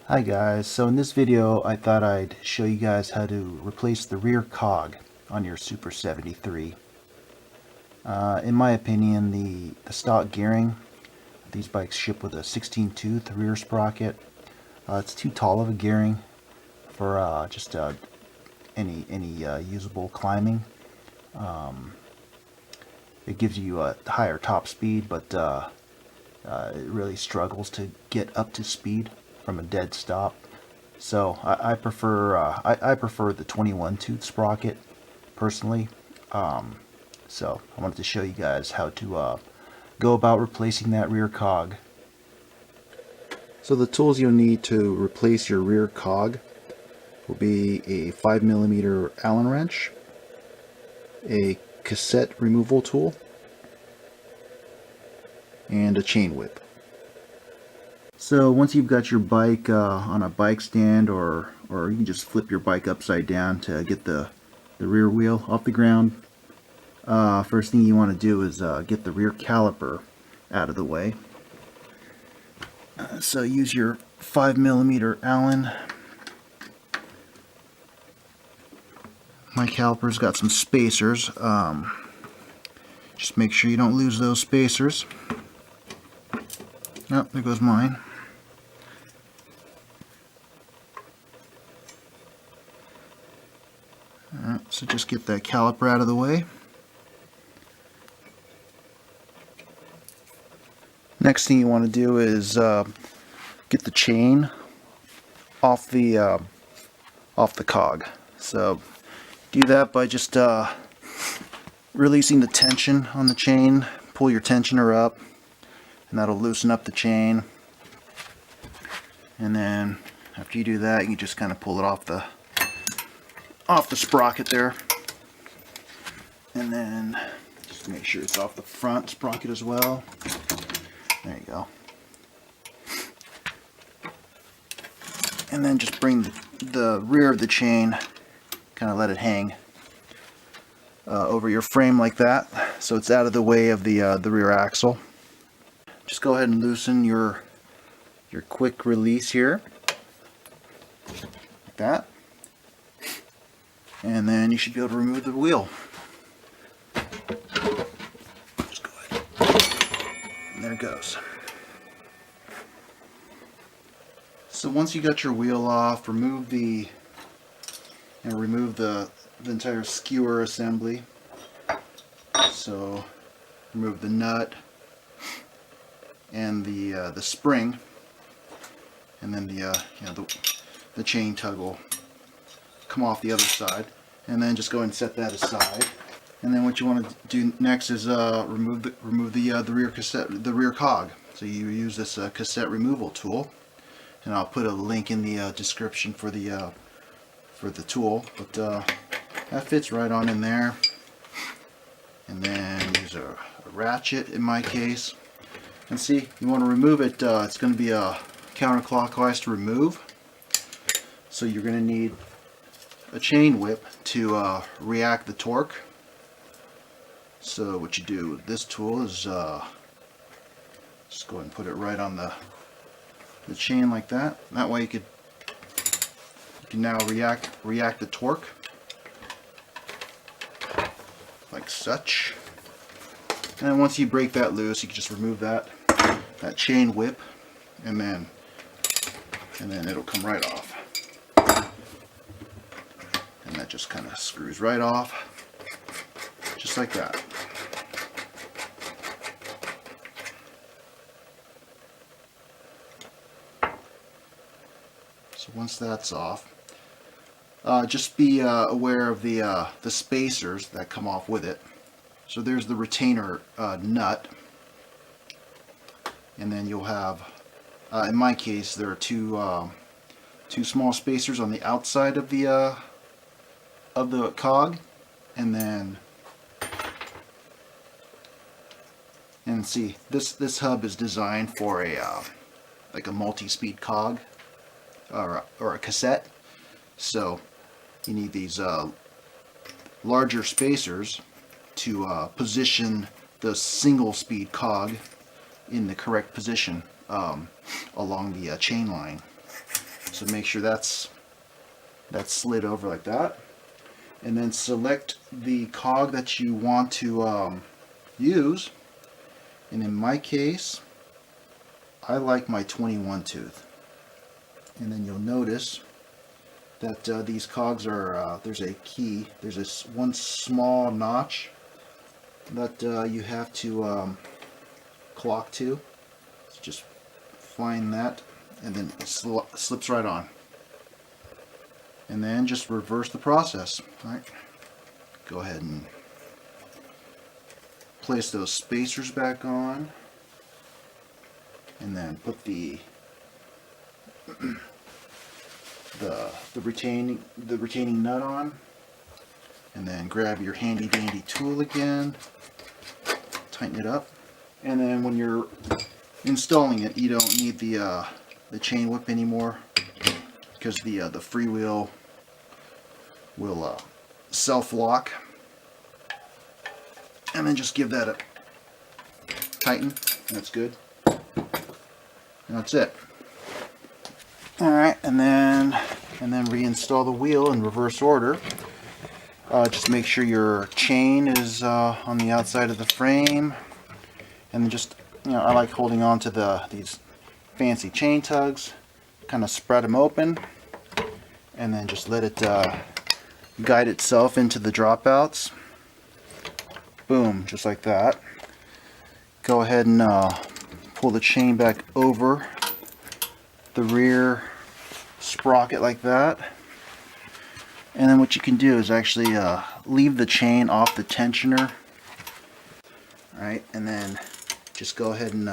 Hi guys, so in this video I thought I'd show you guys how to replace the rear cog on your Super 73. In my opinion, the stock gearing, these bikes ship with a 16 tooth rear sprocket. It's too tall of a gearing for just any usable climbing. It gives you a higher top speed, but it really struggles to get up to speed from a dead stop. So I prefer I prefer the 21 tooth sprocket personally. So I wanted to show you guys how to go about replacing that rear cog. So the tools you'll need to replace your rear cog will be a 5mm Allen wrench, a cassette removal tool, and a chain whip. So once you've got your bike on a bike stand, or you can just flip your bike upside down to get the rear wheel off the ground, first thing you want to do is get the rear caliper out of the way. So use your 5mm Allen. My caliper's got some spacers. Just make sure you don't lose those spacers. Oh, there goes mine. Alright, so just get that caliper out of the way. Next thing you want to do is get the chain off the cog. So do that by just releasing the tension on the chain. Pull your tensioner up, and that'll loosen up the chain. And then after you do that, you just kind of pull it off the sprocket there, and then just make sure it's off the front sprocket as well. There you go. And then just bring the rear of the chain, kind of let it hang over your frame like that, so it's out of the way of the rear axle. Just go ahead and loosen your quick release here, like that, and then you should be able to remove the wheel. Just go ahead. And there it goes. So once you got your wheel off, remove the entire skewer assembly. So remove the nut and the spring, and then the chain tug will come off the other side, and then just go ahead and set that aside. And then what you want to do next is remove the rear cog. So you use this cassette removal tool, and I'll put a link in the description for the tool. But that fits right on in there. And then use a ratchet in my case. And see, you want to remove it. It's going to be counterclockwise to remove. So you're going to need a chain whip to react the torque. So what you do with this tool is just go ahead and put it right on the chain like that. That way you can now react the torque like such. And then once you break that loose, you can just remove that chain whip, and then it'll come right off. And that just kind of screws right off, just like that. So once that's off, just be aware of the spacers that come off with it. So there's the retainer nut, and then you'll have, in my case, there are two small spacers on the outside of the cog, and see, this hub is designed for like a multi-speed cog or a cassette. So you need these larger spacers to position the single speed cog in the correct position along the chain line. So make sure that's slid over like that. And then select the cog that you want to use. And in my case, I like my 21 tooth. And then you'll notice that these cogs are, there's a key, there's this one small notch that you have to clock to. So just find that, and then it slips right on. And then just reverse the process. Right? Go ahead and place those spacers back on, and then put the retaining nut on, and then grab your handy dandy tool again, tighten it up, and then when you're installing it, you don't need the chain whip anymore, because the freewheel will self-lock. And then just give that a tighten, and that's good. And that's it. Alright, and then reinstall the wheel in reverse order. Just make sure your chain is on the outside of the frame, and then just, I like holding on to these fancy chain tugs, kind of spread them open, and then just let it guide itself into the dropouts. Boom, just like that. Go ahead and pull the chain back over the rear sprocket like that. And then what you can do is actually leave the chain off the tensioner. Alright, and then just go ahead and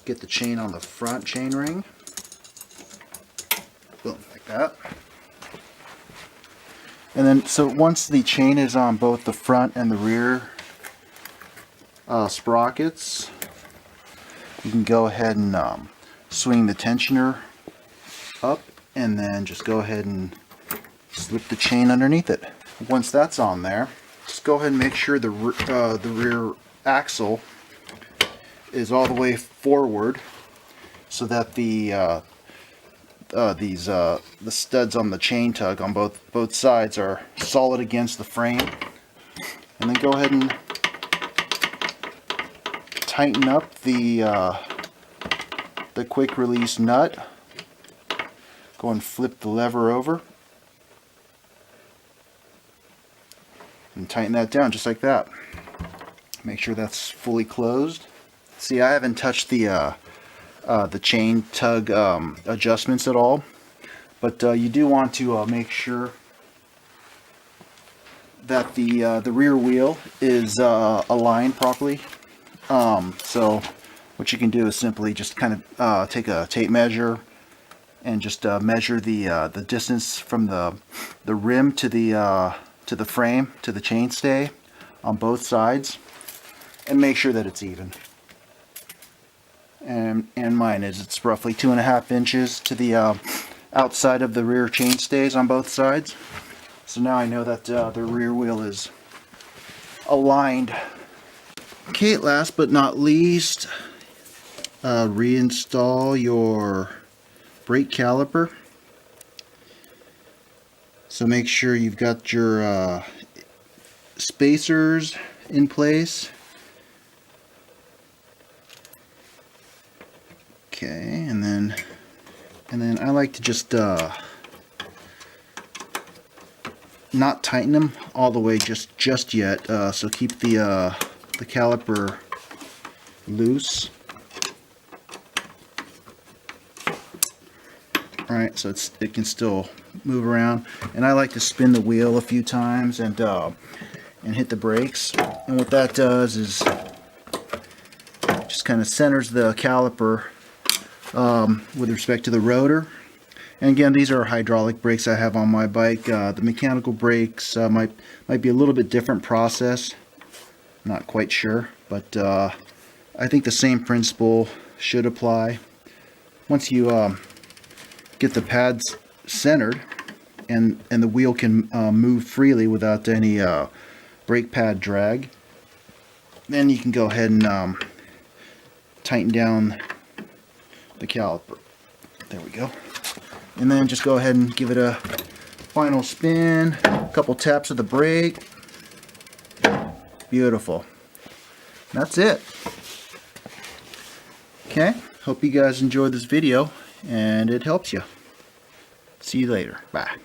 get the chain on the front chain ring. Boom, like that. And then, so once the chain is on both the front and the rear sprockets, you can go ahead and swing the tensioner up, and then just go ahead and slip the chain underneath it. Once that's on there, just go ahead and make sure the rear axle is all the way forward, so that the studs on the chain tug on both sides are solid against the frame. And then go ahead and tighten up the quick release nut. Go and flip the lever over and tighten that down just like that. Make sure that's fully closed. See, I haven't touched the chain tug adjustments at all, but you do want to make sure that the rear wheel is aligned properly. So what you can do is simply just kind of take a tape measure and just measure the distance from the rim to the frame, to the chainstay on both sides, and make sure that it's even. And mine is, it's roughly 2.5 inches to the outside of the rear chainstays on both sides. So now I know that the rear wheel is aligned. Okay, last but not least, reinstall your brake caliper. So make sure you've got your spacers in place. Okay, and then I like to just not tighten them all the way just yet. So keep the caliper loose. All right, so it can still move around, and I like to spin the wheel a few times and hit the brakes. And what that does is just kind of centers the caliper with respect to the rotor. And again, these are hydraulic brakes I have on my bike. The mechanical brakes might be a little bit different process. Not quite sure, but I think the same principle should apply. Once you get the pads centered and the wheel can move freely without any brake pad drag, then you can go ahead and tighten down the caliper. There we go. And then just go ahead and give it a final spin, a couple taps of the brake. Beautiful. That's it. Okay, hope you guys enjoyed this video and it helps you. See you later. Bye.